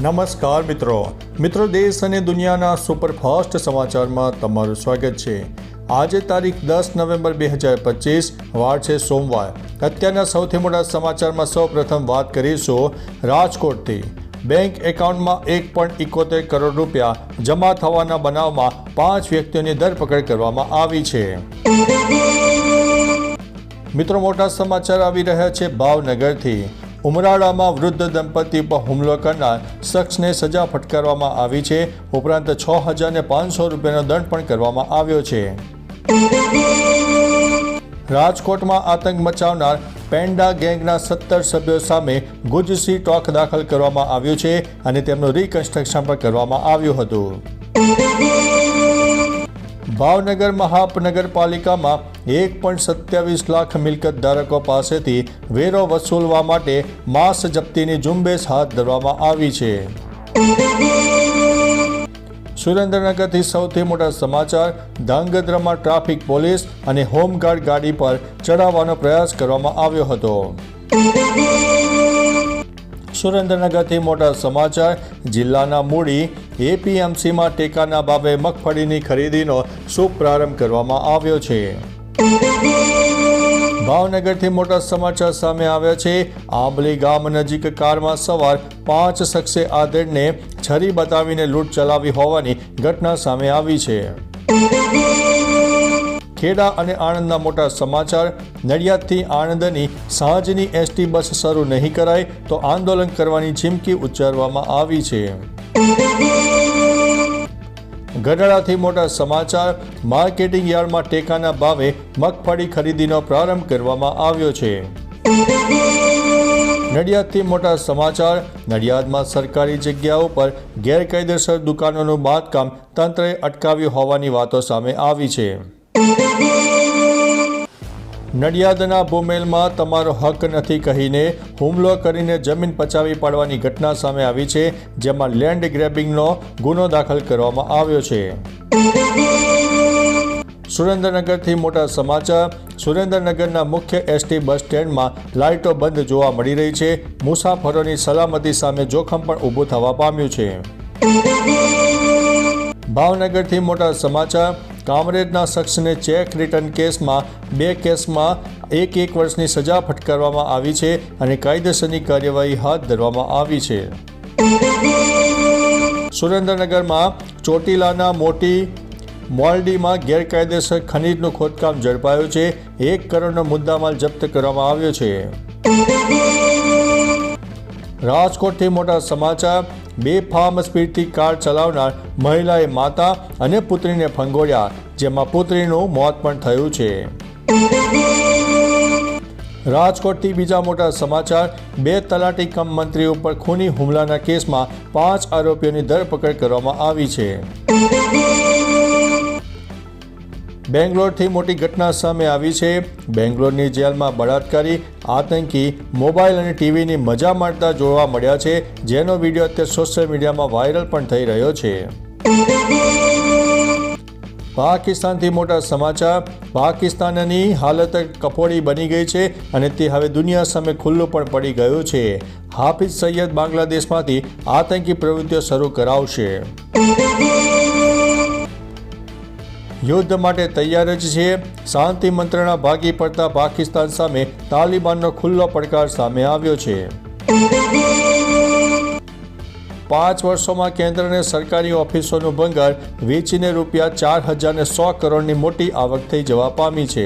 નમસ્કાર મિત્રો દેશ અને દુનિયાના સુપરફાસ્ટ સમાચારમાં તમારું સ્વાગત છે। આજે તારીખ 10 નવેમ્બર 2025 વાર છે સોમવાર। અત્યારના સૌથી મોટા સમાચારમાં સૌપ્રથમ વાત કરીશું રાજકોટથી। બેંક એકાઉન્ટમાં 1.71 કરોડ રૂપિયા જમા થવાના બનાવમાં 5 વ્યક્તિઓની ધરપકડ કરવામાં આવી છે। મિત્રો મોટા સમાચાર આવી રહ્યા છે ભાવનગરથી। ઉમરાળામાં વૃદ્ધ દંપતી પર હુમલો કરનાર શખ્સને સજા ફટકારવામાં આવી છે। ઉપરાંત 6,500 રૂપિયાનો દંડ પણ કરવામાં આવ્યો છે। રાજકોટમાં આતંક મચાવનાર પેન્ડા ગેંગના 17 સભ્યો સામે ગુજસી ટોક દાખલ કરવામાં આવ્યું છે અને તેમનું રિકન્સ્ટ્રક્શન પણ કરવામાં આવ્યું હતું। ભાવનગર મહાનગરપાલિકામાં 1.27 લાખ મિલકત ધારકો પાસેથી વેરો વસૂલવા માટે માસ જપ્તીની ઝુંબેશ હાથ ધરવામાં આવી છે। સુરેન્દ્રનગરથી સૌથી મોટા સમાચાર। ધાંગધ્રામાં ટ્રાફિક પોલીસ અને હોમગાર્ડ ગાડી પર ચડાવવાનો પ્રયાસ કરવામાં આવ્યો હતો। સુરેન્દ્રનગરથી મોટા સમાચાર। જિલ્લાના મૂડી એપીએમસીમાં ટેકાના ભાવે મગફળીની ખરીદીનો શુભ પ્રારંભ કરવામાં આવ્યો છે। ભાવનગરથી મોટા સમાચાર સામે આવ્યા છે। આંબલી ગામ નજીક કારમાં સવાર 5 શખ્સે આધેડને છરી બતાવીને લૂંટ ચલાવી હોવાની ઘટના સામે આવી છે। ખેડા અને આણંદના મોટા સમાચાર। નડિયાદથી આણંદની સાંજની એસટી બસ શરૂ નહીં કરાય તો આંદોલન કરવાની ચીમકી ઉચ્ચારવામાં આવી છે। ગઢડાથી મોટા સમાચાર। માર્કેટિંગ યાર્ડમાં ટેકાના ભાવે મગફળી ખરીદીનો પ્રારંભ કરવામાં આવ્યો છે। નડિયાદથી મોટા સમાચાર। નડિયાદમાં સરકારી જગ્યાઓ પર ગેરકાયદેસર દુકાનોનું બાંધકામ તંત્રએ અટકાવ્યું હોવાની વાતો સામે આવી છે। નડિયાદના ભૂમેલમાં તમારો હક નથી કહીને હુમલો કરીને જમીન પચાવી પાડવાની ઘટના સામે આવી છે, જેમાં લેન્ડ ગ્રેબિંગનો ગુનો દાખલ કરવામાં આવ્યો છે। સુરેન્દ્રનગરથી મોટા સમાચાર। સુરેન્દ્રનગરના મુખ્ય એસટી બસ સ્ટેન્ડમાં લાઇટો બંધ જોવા મળી રહી છે। મુસાફરોની સલામતી સામે જોખમ પણ ઊભું થવા પામ્યું છે। ભાવનગરથી મોટા સમાચાર। કામરેજના શખ્સને ચેક રિટર્ન કેસમાં 2 કેસમાં 1 વર્ષની સજા ફટકારવામાં આવી છે અને કાયદેસરની કાર્યવાહી હાથ ધરવામાં આવી છે। સુરેન્દ્રનગરમાં ચોટીલાના મોટી મોલડીમાં ગેરકાયદેસર ખનીજનું ખોદકામ ઝડપાયું છે। 1 કરોડનો મુદ્દામાલ જપ્ત કરવામાં આવ્યો છે। રાજકોટથી મોટા સમાચાર। બેફામ સ્પીડથી કાર ચલાવનાર મહિલાએ માતા અને પુત્રીને ફંગોળ્યા, જેમાં પુત્રીનું મોત પણ થયું છે। રાજકોટથી બીજા મોટા સમાચાર। 2 તલાટી કમ મંત્રી ઉપર ખૂની હુમલાના કેસમાં 5 આરોપીઓની ધરપકડ કરવામાં આવી છે। બેંગ્લોરથી મોટી ઘટના સામે આવી છે। બેંગ્લોરની જેલમાં બળાત્કારી આતંકી મોબાઈલ અને ટીવીની મજા માણતા જોવા મળ્યા છે, જેનો વિડીયો અત્યારે સોશિયલ મીડિયામાં વાયરલ પણ થઈ રહ્યો છે। પાકિસ્તાનથી મોટા સમાચાર। પાકિસ્તાનની હાલત કફોડી બની ગઈ છે અને તે હવે દુનિયા સામે ખુલ્લું પણ પડી ગયું છે। હાફિઝ સૈયદ બાંગ્લાદેશમાંથી આતંકી પ્રવૃત્તિઓ શરૂ કરાવશે। યુદ્ધ માટે તૈયાર જ છે। શાંતિ મંત્રણા ભાગી પડતા પાકિસ્તાન સામે તાલિબાનનો ખુલ્લો પડકાર સામે આવ્યો છે। 5 વર્ષોમાં કેન્દ્રને સરકારી ઓફિસોનું ભંગાર વેચીને રૂપિયા 4,100 કરોડની મોટી આવક થઈ જવા પામી છે।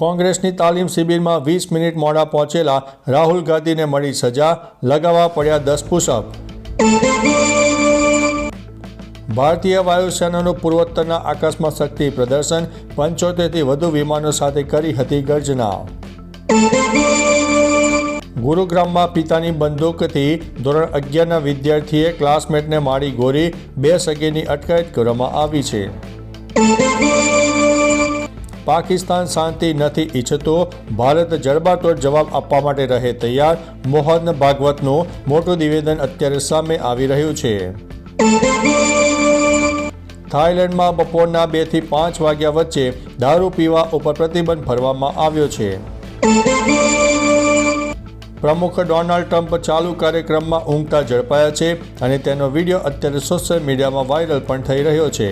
કોંગ્રેસની તાલીમ શિબિરમાં 20 મિનિટ મોડા પહોંચેલા રાહુલ ગાંધીને મળી સજા, લગાવવા પડ્યા 10 પુશઅપ। ભારતીય વાયુસેનાનું પૂર્વોત્તરના આકાશમાં શક્તિ પ્રદર્શન। 75થી વધુ વિમાનો સાથે કરી હતી ગર્જના। ગુરુગ્રામમાં પિતાની બંદૂકથી ધોરણ 11ના વિદ્યાર્થીએ ક્લાસમેટને મારી ગોળી, 2 સગીરની અટકાયત કરવામાં આવી છે। પાકિસ્તાન શાંતિ નથી ઈચ્છતું, ભારત જડબાતોડ જવાબ આપવા માટે રહે તૈયાર। મોહન ભાગવતનું મોટું નિવેદન અત્યારે સામે આવી રહ્યું છે। થાઈલેન્ડમાં બપોરના 2 થી 5 વાગ્યા વચ્ચે દારૂ પીવા ઉપર પ્રતિબંધ ફરવામાં આવ્યો છે। પ્રમુખ ડોનાલ્ડ ટ્રમ્પ ચાલુ કાર્યક્રમમાં ઊંઘતા ઝડપાયા છે અને તેનો વિડીયો અત્યારે સોશિયલ મીડિયામાં વાયરલ પણ થઈ રહ્યો છે.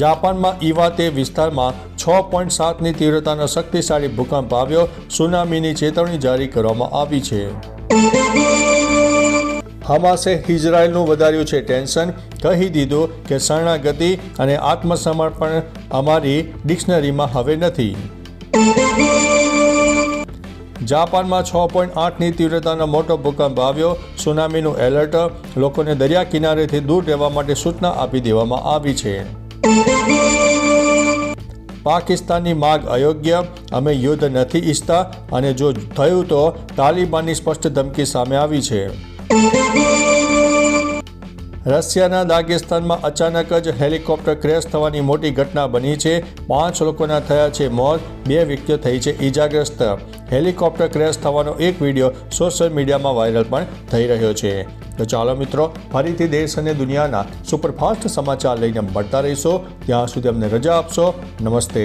જાપાનમાં ઇવાતે વિસ્તારમાં 6.7ની તીવ્રતાનો શક્તિશાળી ભૂકંપ આવ્યો. સુનામીની ચેતવણી જારી કરવામાં આવી છે. હમાસે ઇઝરાયલનું વધાર્યું છે ટેન્શન. કહી દીધું કે શરણાગતિ અને આત્મસમર્પણ અમારી ડિક્શનરીમાં હવે નથી. જાપાનમાં 6.8ની તીવ્રતાનો મોટો ભૂકંપ આવ્યો. સુનામીનું એલર્ટ. લોકોને દરિયા કિનારેથી દૂર રહેવા માટે સૂચના આપી દેવામાં આવી છે. પાકિસ્તાનની માગ અયોગ્ય. અમે યુદ્ધ નથી ઈચ્છતા અને જો થયું તો તાલિબાનની સ્પષ્ટ ધમકી સામે આવી છે. રશિયાના દાગેસ્તાનમાં અચાનક જ હેલિકોપ્ટર ક્રેશ થવાની મોટી ઘટના બની છે. 5 લોકોના થયા છે મોત. 2 વ્યક્તિઓ થઈ છે ઈજાગ્રસ્ત. હેલિકોપ્ટર ક્રેશ થવાનો એક વિડીયો સોશિયલ મીડિયામાં વાયરલ પણ થઈ રહ્યો છે. તો ચાલો મિત્રો, ફરીથી દેશ અને દુનિયાના સુપરફાસ્ટ સમાચાર લઈને મળતા રહીશો. ત્યાં સુધી અમને રજા આપશો. નમસ્તે.